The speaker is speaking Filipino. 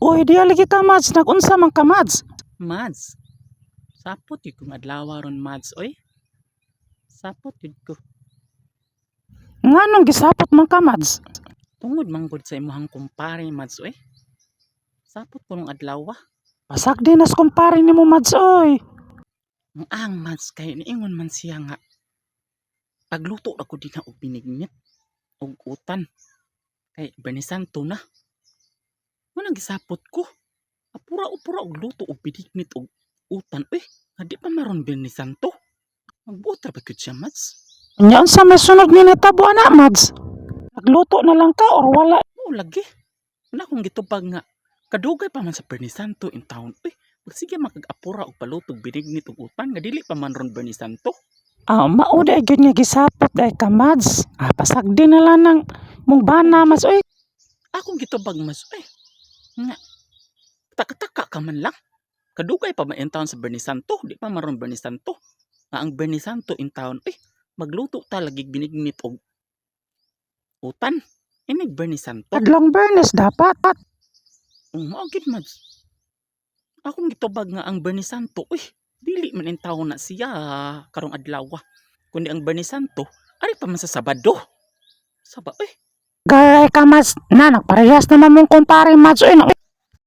Uy, di aligi ka, Mads. Nagunsa man ka, Mads. Mads, sapot yun kong adlawa ron Mads, oy. Sapot yun ko. Nganong gisapot man ka, Mads? Tungod manggod sa imuhang kumpare Mads, oy. Sapot ko nung adlawa. Pasag din nas kumpare ni mo, Mads, oy. Ang Mads, kay niingon man siya nga. Pagluto ako din na og binignit. Og utan. Kay banisanto na. Manang gisapot ko. Apura-upura og luto og binignit og utan. Uy, nga di pa maron banisanto. Magbuot ra ba gyud siya, Mads? Nya unsa may sunod ni natabo na, Mads? Nagluto na lang ka or wala? Oo, lagi. Wala akong gitubag nga. Kadugay pa man sa Bernisanto in town. Uy, magsige makag-apura og palutog binignit og utan nga dili pa man ron Bernisanto. Mauda gyud nga gisapot ay ka, Mads. Pasag din na lang ng mong bana, Mads, oy. Akong gitubag mas uy. Nga taka-taka ka man lang. Kadugay pa man in town sa Bernisanto, di pa man ron Bernisanto. Nga ang Bernisanto in town, uy, magluto ta lagi binignit og utan. Inig Bernisanto. Adlong Bernes dapat. Mao gid Mads. Akong gitubag nga ang Bernisanto, uy, dili man in town na siya karong adlaw. Kundi ang Bernisanto, ari pa man sa Sabado. Saba, uy. Garay ka, Mads. Na, nagparehas naman mong kumpare, Mads, oy.